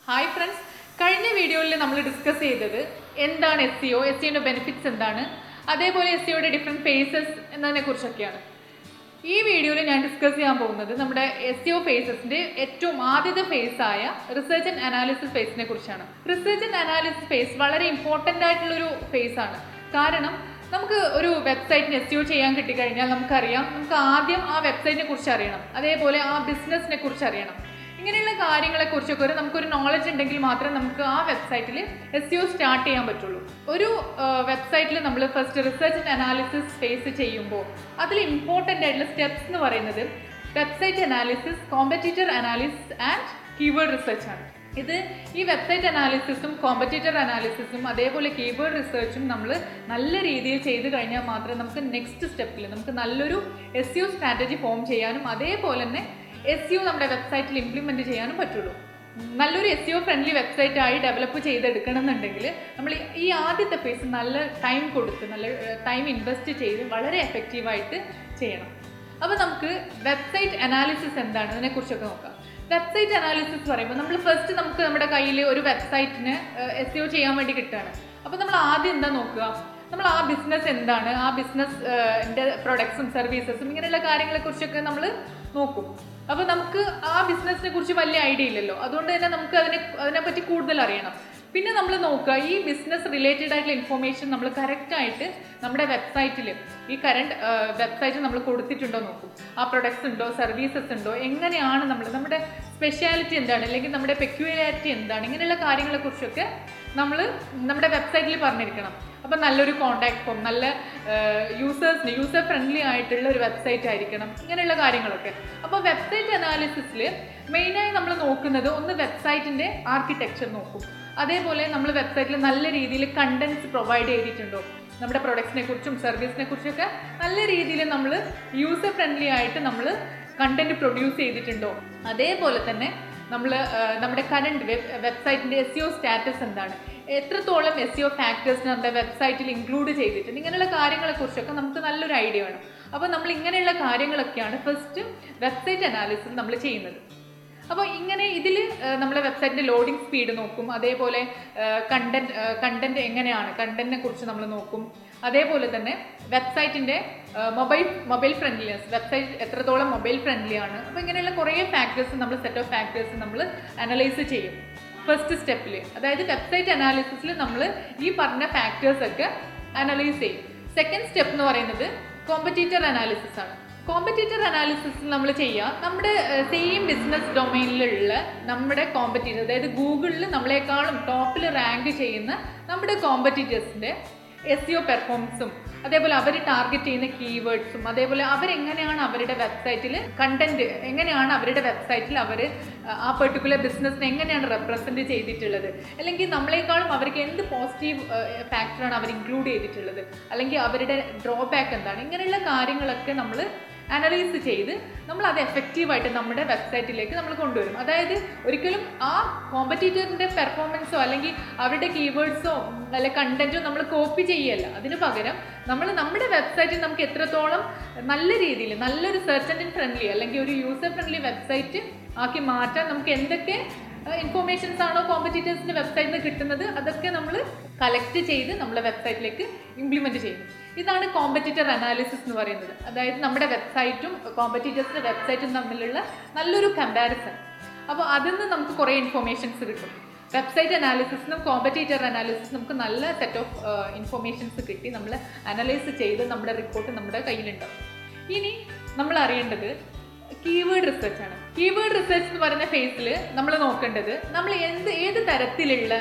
Hi friends, കഴിഞ്ഞ വീഡിയോയിൽ നമ്മൾ ഡിസ്കസ് ചെയ്തത് എന്താണ് SEO, SEOയുടെ ബെനിഫിറ്റ്സ് എന്താണ്, അതേപോലെ SEOയുടെ ഡിഫറെൻറ്റ് ഫേസസ് എന്നതിനെ കുറിച്ചൊക്കെയാണ്. ഈ വീഡിയോയിൽ ഞാൻ ഡിസ്കസ് ചെയ്യാൻ പോകുന്നത് നമ്മുടെ SEO ഫേസസിൻ്റെ ഏറ്റവും ആദ്യത്തെ ഫേസായ റിസർച്ച് ആൻഡ് അനാലിസിസ് ഫേസിനെ കുറിച്ചാണ്. റിസർച്ച് ആൻഡ് അനാലിസിസ് ഫേസ് വളരെ ഇമ്പോർട്ടൻ്റ് ആയിട്ടുള്ളൊരു ഫേസാണ്. കാരണം നമുക്ക് ഒരു വെബ്സൈറ്റിന് SEO ചെയ്യാൻ കിട്ടിക്കഴിഞ്ഞാൽ നമുക്കറിയാം, നമുക്ക് ആദ്യം ആ വെബ്സൈറ്റിനെ കുറിച്ച് അറിയണം, അതേപോലെ ആ ബിസിനസ്സിനെ കുറിച്ച് അറിയണം. ഇങ്ങനെയുള്ള കാര്യങ്ങളെക്കുറിച്ചൊക്കെ നമുക്കൊരു നോളജ് ഉണ്ടെങ്കിൽ മാത്രമേ നമുക്ക് ആ വെബ്സൈറ്റിൽ SEO സ്റ്റാർട്ട് ചെയ്യാൻ പറ്റുള്ളൂ. ഒരു വെബ്സൈറ്റിൽ നമ്മൾ first research and analysis phase ചെയ്യുമ്പോൾ അതിൽ ഇമ്പോർട്ടൻ്റ് ആയിട്ടുള്ള സ്റ്റെപ്സ് എന്ന് പറയുന്നത് website analysis, competitor analysis and keyword research ആണ്. ഈ വെബ്സൈറ്റ് അനാലിസിസും കോമ്പറ്റീറ്റർ അനാലിസിസും അതേപോലെ കീവേഡ് റിസർച്ചും നമ്മൾ നല്ല രീതിയിൽ ചെയ്ത് കഴിഞ്ഞാൽ മാത്രമേ നമുക്ക് നെക്സ്റ്റ് സ്റ്റെപ്പിൽ നമുക്ക് നല്ലൊരു SEO സ്ട്രാറ്റജി ഫോം ചെയ്യാനും അതേപോലെ തന്നെ SEO നമ്മുടെ വെബ്സൈറ്റിൽ ഇംപ്ലിമെൻറ്റ് ചെയ്യാനും പറ്റുള്ളൂ. നല്ലൊരു SEO ഫ്രണ്ട്ലി വെബ്സൈറ്റായി ഡെവലപ്പ് ചെയ്തെടുക്കണം എന്നുണ്ടെങ്കിൽ നമ്മൾ ഈ ആദ്യത്തെ ഫേസ് നല്ല ടൈം കൊടുത്ത് നല്ല ടൈം ഇൻവെസ്റ്റ് ചെയ്ത് വളരെ എഫക്റ്റീവായിട്ട് ചെയ്യണം. അപ്പോൾ നമുക്ക് വെബ്സൈറ്റ് അനാലിസിസ് എന്താണ് അതിനെക്കുറിച്ചൊക്കെ നോക്കാം. വെബ്സൈറ്റ് അനാലിസിസ് പറയുമ്പോൾ നമുക്ക് നമ്മുടെ കയ്യിൽ ഒരു വെബ്സൈറ്റിന് SEO ചെയ്യാൻ വേണ്ടി കിട്ടുകയാണ്. അപ്പോൾ നമ്മൾ ആദ്യം എന്താ നോക്കുക, നമ്മൾ ആ ബിസിനസ് എന്താണ്, ആ ബിസിനസ്സിൻ്റെ പ്രൊഡക്ട്സും സർവീസസും ഇങ്ങനെയുള്ള കാര്യങ്ങളെക്കുറിച്ചൊക്കെ നമ്മൾ നോക്കും. അപ്പോൾ നമുക്ക് ആ ബിസിനസ്സിനെ കുറിച്ച് വലിയ ഐഡിയ ഇല്ലല്ലോ, അതുകൊണ്ട് തന്നെ നമുക്ക് അതിനെപ്പറ്റി കൂടുതൽ അറിയണം. പിന്നെ നമ്മൾ നോക്കുക, ഈ ബിസിനസ് റിലേറ്റഡ് ആയിട്ടുള്ള ഇൻഫോർമേഷൻ നമ്മൾ കറക്റ്റായിട്ട് നമ്മുടെ വെബ്സൈറ്റിൽ ഈ കറണ്ട് വെബ്സൈറ്റിൽ നമ്മൾ കൊടുത്തിട്ടുണ്ടോ നോക്കും. ആ പ്രൊഡക്ട്സ് ഉണ്ടോ, സർവീസസ് ഉണ്ടോ, എങ്ങനെയാണ് നമ്മുടെ സ്പെഷ്യാലിറ്റി എന്താണ്, അല്ലെങ്കിൽ നമ്മുടെ പെക്യുലാരിറ്റി എന്താണ്, ഇങ്ങനെയുള്ള കാര്യങ്ങളെക്കുറിച്ചൊക്കെ നമ്മൾ നമ്മുടെ വെബ്സൈറ്റിൽ പറഞ്ഞിരിക്കണം. അപ്പം നല്ലൊരു കോണ്ടാക്ട് ഫോം, നല്ല യൂസർ ഫ്രണ്ട്ലി ആയിട്ടുള്ള ഒരു വെബ്സൈറ്റ് ആയിരിക്കണം, ഇങ്ങനെയുള്ള കാര്യങ്ങളൊക്കെ. അപ്പോൾ വെബ്സൈറ്റ് അനാലിസിസിൽ മെയിനായി നമ്മൾ നോക്കുന്നത് ഒന്ന് വെബ്സൈറ്റിൻ്റെ ആർക്കിടെക്ചർ നോക്കും. അതേപോലെ നമ്മൾ വെബ്സൈറ്റിൽ നല്ല രീതിയിൽ കണ്ടൻറ്റ്സ് പ്രൊവൈഡ് ചെയ്തിട്ടുണ്ടോ, നമ്മുടെ പ്രൊഡക്ട്സിനെ കുറിച്ചും സർവീസിനെ കുറിച്ചൊക്കെ നല്ല രീതിയിൽ നമ്മൾ യൂസർ ഫ്രണ്ട്ലി ആയിട്ട് നമ്മൾ കണ്ടൻറ്റ് പ്രൊഡ്യൂസ് ചെയ്തിട്ടുണ്ടോ, അതേപോലെ തന്നെ നമ്മൾ നമ്മുടെ കറണ്ട് വെബ്സൈറ്റിൻ്റെ SEO സ്റ്റാറ്റസ് എന്താണ്, എത്രത്തോളം SEO ഫാക്ടേഴ്സ് നമ്മുടെ വെബ്സൈറ്റിൽ ഇൻക്ലൂഡ് ചെയ്തിട്ടുണ്ട്, ഇങ്ങനെയുള്ള കാര്യങ്ങളെക്കുറിച്ചൊക്കെ നമുക്ക് നല്ലൊരു ഐഡിയ വേണം. അപ്പോൾ നമ്മൾ ഇങ്ങനെയുള്ള കാര്യങ്ങളൊക്കെയാണ് ഫസ്റ്റ് വെബ്സൈറ്റ് അനാലിസിസ് നമ്മൾ ചെയ്യുന്നത്. അപ്പോൾ ഇങ്ങനെ ഇതിൽ നമ്മളെ വെബ്സൈറ്റിൻ്റെ ലോഡിംഗ് സ്പീഡ് നോക്കും, അതേപോലെ കണ്ടൻറ്റ് എങ്ങനെയാണ്, കണ്ടൻറ്റിനെ കുറിച്ച് നമ്മൾ നോക്കും. അതേപോലെ തന്നെ വെബ്സൈറ്റിൻ്റെ മൊബൈൽ ഫ്രണ്ട്ലിനെസ്, വെബ്സൈറ്റ് എത്രത്തോളം മൊബൈൽ ഫ്രണ്ട്ലി ആണ്. അപ്പോൾ ഇങ്ങനെയുള്ള കുറേ ഫാക്ടേഴ്സ് നമ്മൾ സെറ്റ് ഓഫ് ഫാക്ടേഴ്സ് നമ്മൾ അനലൈസ് ചെയ്യും ഫസ്റ്റ് സ്റ്റെപ്പിൽ. അതായത് വെബ്സൈറ്റ് അനാലിസിസിൽ നമ്മൾ ഈ പറഞ്ഞ ഫാക്ടേഴ്സൊക്കെ അനലൈസ് ചെയ്യും. സെക്കൻഡ് സ്റ്റെപ്പ് എന്ന് പറയുന്നത് കോമ്പറ്റീറ്റർ അനാലിസിസ് ആണ്. കോമ്പറ്റീറ്റർ അനാലിസിസ് നമ്മൾ ചെയ്യുക, നമ്മുടെ സെയിം ബിസിനസ് ഡൊമൈനിലുള്ള നമ്മുടെ കോമ്പറ്റീറ്റർ, അതായത് ഗൂഗിളിൽ നമ്മളെക്കാളും ടോപ്പിൽ റാങ്ക് ചെയ്യുന്ന നമ്മുടെ കോമ്പറ്റീറ്റേഴ്സിൻ്റെ SEO പെർഫോമൻസും അതേപോലെ അവർ ടാർഗറ്റ് ചെയ്യുന്ന കീവേഡ്സും അതേപോലെ അവരെങ്ങനെയാണ് അവരുടെ വെബ്സൈറ്റിൽ കണ്ടന്റ് എങ്ങനെയാണ് അവരുടെ വെബ്സൈറ്റിൽ അവർ ആ പെർട്ടിക്കുലർ ബിസിനസ്സിനെ എങ്ങനെയാണ് റെപ്രസെൻറ്റ് ചെയ്തിട്ടുള്ളത്, അല്ലെങ്കിൽ നമ്മളെക്കാളും അവർക്ക് എന്ത് പോസിറ്റീവ് ഫാക്ടറാണ് അവർ ഇൻക്ലൂഡ് ചെയ്തിട്ടുള്ളത്, അല്ലെങ്കിൽ അവരുടെ ഡ്രോബാക്ക് എന്താണ്, ഇങ്ങനെയുള്ള കാര്യങ്ങളൊക്കെ നമ്മൾ അനലൈസ് ചെയ്ത് നമ്മൾ അത് എഫക്റ്റീവായിട്ട് നമ്മുടെ വെബ്സൈറ്റിലേക്ക് നമ്മൾ കൊണ്ടുവരും. അതായത് ഒരിക്കലും ആ കോമ്പറ്റീറ്ററിൻ്റെ പെർഫോമൻസോ അല്ലെങ്കിൽ അവരുടെ കീവേഡ്സോ അല്ലെങ്കിൽ കണ്ടൻറ്റോ നമ്മൾ കോപ്പി ചെയ്യല്ല. അതിന് പകരം നമ്മൾ നമ്മുടെ വെബ്സൈറ്റിൽ നമുക്ക് എത്രത്തോളം നല്ല രീതിയിൽ നല്ലൊരു സെർച്ച് എൻജിൻ ഫ്രണ്ട്ലി അല്ലെങ്കിൽ ഒരു യൂസർ ഫ്രണ്ട്ലി വെബ്സൈറ്റ് ആക്കി മാറ്റാൻ നമുക്ക് എന്തൊക്കെ ഇൻഫോർമേഷൻസ് ആണോ കോമ്പറ്റീറ്റേഴ്സിൻ്റെ വെബ്സൈറ്റിൽ നിന്ന് കിട്ടുന്നത് അതൊക്കെ നമ്മൾ കളക്ട് ചെയ്ത് നമ്മളെ വെബ്സൈറ്റിലേക്ക് ഇംപ്ലിമെൻറ്റ് ചെയ്യുന്നു. ഇതാണ് കോമ്പറ്റീറ്റർ അനാലിസിസ് എന്ന് പറയുന്നത്. അതായത് നമ്മുടെ വെബ്സൈറ്റും കോമ്പറ്റീറ്റേഴ്സിൻ്റെ വെബ്സൈറ്റും തമ്മിലുള്ള നല്ലൊരു കമ്പാരിസൺ. അപ്പോൾ അതിൽ നിന്ന് നമുക്ക് കുറേ ഇൻഫോർമേഷൻസ് കിട്ടും. വെബ്സൈറ്റ് അനാലിസിസിനും കോമ്പറ്റീറ്റർ അനാലിസിസ് നമുക്ക് നല്ല സെറ്റ് ഓഫ് ഇൻഫോർമേഷൻസ് കിട്ടി നമ്മൾ അനലൈസ് ചെയ്ത് നമ്മുടെ റിപ്പോർട്ട് നമ്മുടെ കയ്യിലുണ്ടാവും. ഇനി നമ്മൾ അറിയേണ്ടത് കീവേഡ് റിസർച്ച് ആണ്. കീവേഡ് റിസർച്ച് എന്ന് പറയുന്ന ഫേസിൽ നമ്മൾ നോക്കേണ്ടത് നമ്മൾ ഏത് തരത്തിലുള്ള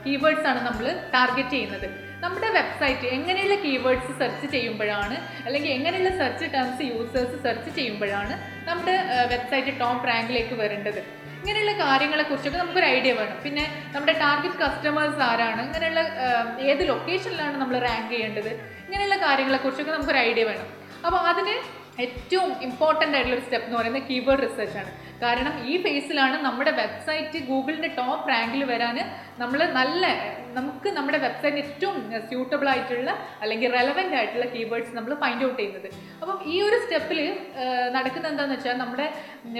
കീവേഡ്സ് ആണ് നമ്മൾ ടാർഗറ്റ് ചെയ്യുന്നത്. നമ്മുടെ വെബ്സൈറ്റ് എങ്ങനെയുള്ള കീവേഡ്സ് സെർച്ച് ചെയ്യുമ്പോഴാണ്, അല്ലെങ്കിൽ എങ്ങനെയുള്ള സെർച്ച് ടേംസ് യൂസേഴ്സ് സെർച്ച് ചെയ്യുമ്പോഴാണ് നമ്മുടെ വെബ്സൈറ്റ് ടോപ്പ് റാങ്കിലേക്ക് വരേണ്ടത്. ഇങ്ങനെയുള്ള കാര്യങ്ങളെക്കുറിച്ചൊക്കെ നമുക്കൊരു ഐഡിയ വേണം. പിന്നെ നമ്മുടെ ടാർഗറ്റ് കസ്റ്റമേഴ്സ് ആരാണ്, ഇങ്ങനെയുള്ള ഏത് ലൊക്കേഷനിലാണ് നമ്മൾ റാങ്ക് ചെയ്യേണ്ടത്, ഇങ്ങനെയുള്ള കാര്യങ്ങളെക്കുറിച്ചൊക്കെ നമുക്കൊരു ഐഡിയ വേണം. അപ്പോൾ അതിന് ഏറ്റവും ഇമ്പോർട്ടൻ്റ് ആയിട്ടുള്ള ഒരു സ്റ്റെപ്പ് എന്ന് പറയുന്നത് കീവേഡ് റിസർച്ച് ആണ്. കാരണം ഈ ഫേസിലാണ് നമ്മുടെ വെബ്സൈറ്റ് ഗൂഗിളിൻ്റെ ടോപ്പ് റാങ്കിൽ വരാൻ നമുക്ക് നമ്മുടെ വെബ്സൈറ്റ് ഏറ്റവും സ്യൂട്ടബിൾ ആയിട്ടുള്ള അല്ലെങ്കിൽ റെലവൻ്റ് ആയിട്ടുള്ള കീവേഡ്സ് നമ്മൾ ഫൈൻഡ് ഔട്ട് ചെയ്യുന്നത്. അപ്പം ഈ ഒരു സ്റ്റെപ്പിൽ നടക്കുന്നത് എന്താണെന്ന് വെച്ചാൽ നമ്മുടെ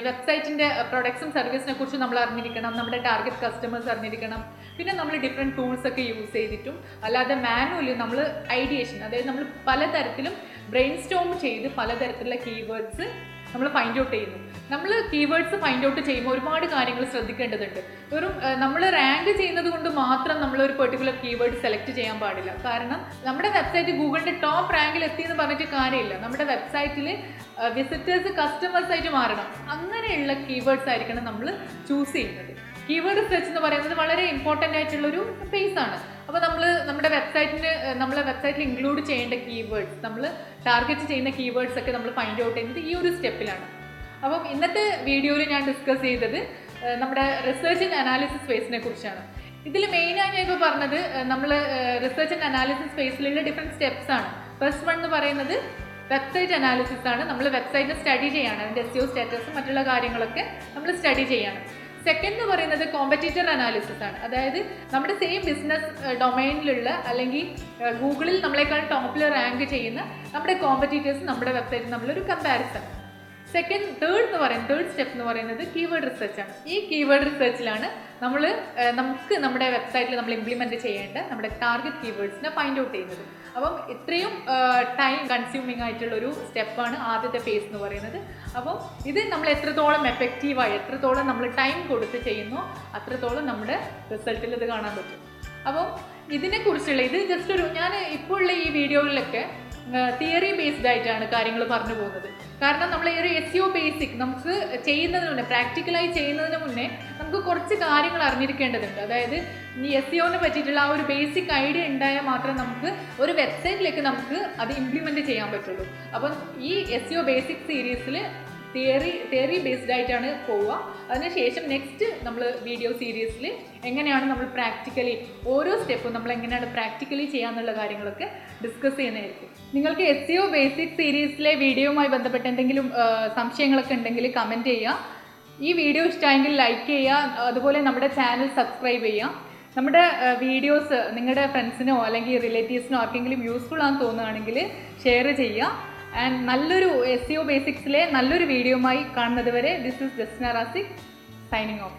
വെബ്സൈറ്റിൻ്റെ പ്രൊഡക്ട്സും സർവീസിനെ കുറിച്ച് നമ്മൾ അറിഞ്ഞിരിക്കണം, നമ്മുടെ ടാർഗറ്റ് കസ്റ്റമേഴ്സ് അറിഞ്ഞിരിക്കണം. പിന്നെ നമ്മൾ ഡിഫറെൻറ്റ് ടൂൾസൊക്കെ യൂസ് ചെയ്തിട്ടും അല്ലാതെ മാനുവലി നമ്മൾ ഐഡിയേഷൻ, അതായത് നമ്മൾ പലതരത്തിലും ബ്രെയിൻ സ്റ്റോം ചെയ്ത് പലതരത്തിലുള്ള കീവേഡ്സ് നമ്മൾ ഫൈൻഡ് ഔട്ട് ചെയ്യുന്നു. നമ്മൾ കീവേഡ്സ് ഫൈൻഡ് ഔട്ട് ചെയ്യുമ്പോൾ ഒരുപാട് കാര്യങ്ങൾ ശ്രദ്ധിക്കേണ്ടതുണ്ട്. നമ്മൾ റാങ്ക് ചെയ്യുന്നത് കൊണ്ട് മാത്രം നമ്മൾ ഒരു പെർട്ടിക്കുലർ കീവേഡ് സെലക്ട് ചെയ്യാൻ പാടില്ല. കാരണം നമ്മുടെ വെബ്സൈറ്റ് ഗൂഗിളിൻ്റെ ടോപ്പ് റാങ്കിൽ എത്തിയെന്ന് പറഞ്ഞിട്ട് കാര്യമില്ല. നമ്മുടെ വെബ്സൈറ്റിൽ വിസിറ്റേഴ്സ് കസ്റ്റമേഴ്സ് ആയിട്ട് മാറണം. അങ്ങനെയുള്ള കീവേഡ്സ് ആയിരിക്കണം നമ്മൾ ചൂസ് ചെയ്യുന്നത്. കീവേഡ് റിസർച്ച് എന്ന് പറയുന്നത് വളരെ ഇമ്പോർട്ടൻ്റ് ആയിട്ടുള്ളൊരു ഫേസ് ആണ്. അപ്പോൾ നമ്മുടെ വെബ്സൈറ്റിൽ ഇൻക്ലൂഡ് ചെയ്യേണ്ട കീവേഡ്സ്, നമ്മൾ ടാർഗറ്റ് ചെയ്യുന്ന കീവേഡ്സ് ഒക്കെ നമ്മൾ ഫൈൻഡ് ഔട്ട് ചെയ്യുന്നത് ഈ ഒരു സ്റ്റെപ്പിലാണ്. അപ്പം ഇന്നത്തെ വീഡിയോയിൽ ഞാൻ ഡിസ്കസ് ചെയ്തത് നമ്മുടെ റിസർച്ച് ആൻഡ് അനാലിസിസ് ഫേസിനെ കുറിച്ചാണ്. ഇതിൽ മെയിനായി ഞാൻ ഇപ്പോൾ പറഞ്ഞത് നമ്മൾ റിസർച്ച് ആൻഡ് അനാലിസിസ് ഫേസിലുള്ള ഡിഫറെൻറ്റ് സ്റ്റെപ്സ് ആണ്. ഫസ്റ്റ് വൺ എന്ന് പറയുന്നത് വെബ്സൈറ്റ് അനാലിസിസ് ആണ്. നമ്മൾ വെബ്സൈറ്റിനെ സ്റ്റഡി ചെയ്യാണ്, അതിൻ്റെ SEO സ്റ്റാറ്റസും മറ്റുള്ള കാര്യങ്ങളൊക്കെ നമ്മൾ സ്റ്റഡി ചെയ്യാണ്. സെക്കൻഡ് എന്ന് പറയുന്നത് കോമ്പറ്റീറ്റർ അനാലിസിസ് ആണ്. അതായത് നമ്മുടെ സെയിം ബിസിനസ് ഡൊമൈനിലുള്ള അല്ലെങ്കിൽ ഗൂഗിളിൽ നമ്മളെക്കാൾ ടോപ്പിൽ റാങ്ക് ചെയ്യുന്ന നമ്മുടെ കോമ്പറ്റീറ്റേഴ്സ് നമ്മുടെ വെബ്സൈറ്റിൽ നമ്മളൊരു കമ്പാരിസൺ. തേർഡ് സ്റ്റെപ്പ് എന്ന് പറയുന്നത് കീവേഡ് റിസർച്ച് ആണ്. ഈ കീവേഡ് റിസർച്ചിലാണ് നമുക്ക് നമ്മുടെ വെബ്സൈറ്റിൽ നമ്മൾ ഇംപ്ലിമെൻറ്റ് ചെയ്യേണ്ട നമ്മുടെ ടാർഗറ്റ് കീവേഡ്സിനെ ഫൈൻഡ് ഔട്ട് ചെയ്യുന്നത്. അപ്പം ഇത്രയും ടൈം കൺസ്യൂമിങ് ആയിട്ടുള്ളൊരു സ്റ്റെപ്പാണ് ആദ്യത്തെ ഫേസ് എന്ന് പറയുന്നത്. അപ്പം ഇത് നമ്മൾ എത്രത്തോളം എഫക്റ്റീവായി, എത്രത്തോളം നമ്മൾ ടൈം കൊടുത്ത് ചെയ്യുന്നോ അത്രത്തോളം നമ്മുടെ റിസൾട്ടിൽ ഇത് കാണാൻ പറ്റും. അപ്പം ഇതിനെക്കുറിച്ചുള്ള ഞാൻ ഇപ്പോൾ ഉള്ള ഈ വീഡിയോയിലൊക്കെ തിയറി ബേസ്ഡ് ആയിട്ടാണ് കാര്യങ്ങൾ പറഞ്ഞു പോകുന്നത്. കാരണം നമ്മൾ ഈ ഒരു SEO ബേസിക് നമുക്ക് ചെയ്യുന്നതിന് മുന്നേ, പ്രാക്ടിക്കലായി ചെയ്യുന്നതിന് മുന്നേ നമുക്ക് കുറച്ച് കാര്യങ്ങൾ അറിഞ്ഞിരിക്കേണ്ടതുണ്ട്. അതായത് ഈ SEOനെ പറ്റിയിട്ടുള്ള ആ ഒരു ബേസിക് ഐഡിയ ഉണ്ടായാൽ മാത്രമേ നമുക്ക് ഒരു വെബ്സൈറ്റിലേക്ക് നമുക്ക് അത് ഇംപ്ലിമെൻറ്റ് ചെയ്യാൻ പറ്റുള്ളൂ. അപ്പം ഈ SEO ബേസിക് സീരീസിൽ തിയറി ബേസ്ഡ് ആയിട്ടാണ് പോവുക. അതിനുശേഷം നെക്സ്റ്റ് നമ്മൾ വീഡിയോ സീരീസിൽ എങ്ങനെയാണ് നമ്മൾ പ്രാക്ടിക്കലി ഓരോ സ്റ്റെപ്പും നമ്മൾ എങ്ങനെയാണ് പ്രാക്ടിക്കലി ചെയ്യാന്നുള്ള കാര്യങ്ങളൊക്കെ ഡിസ്കസ് ചെയ്യുന്നതായിരിക്കും. നിങ്ങൾക്ക് SEO ബേസിക് സീരീസിലെ വീഡിയോയുമായി ബന്ധപ്പെട്ട് എന്തെങ്കിലും സംശയങ്ങളൊക്കെ ഉണ്ടെങ്കിൽ കമൻറ്റ് ചെയ്യുക. ഈ വീഡിയോ ഇഷ്ടമായെങ്കിൽ ലൈക്ക് ചെയ്യുക. അതുപോലെ നമ്മുടെ ചാനൽ സബ്സ്ക്രൈബ് ചെയ്യുക. നമ്മുടെ വീഡിയോസ് നിങ്ങളുടെ ഫ്രണ്ട്സിനോ അല്ലെങ്കിൽ റിലേറ്റീവ്സിനോ ആർക്കെങ്കിലും യൂസ്ഫുൾ ആണെന്ന് തോന്നുകയാണെങ്കിൽ ഷെയർ ചെയ്യുക. ആൻഡ് നല്ലൊരു SEO ബേസിക്സിലെ നല്ലൊരു വീഡിയോയുമായി കാണുന്നത് വരെ this is Jasna Rasik signing off.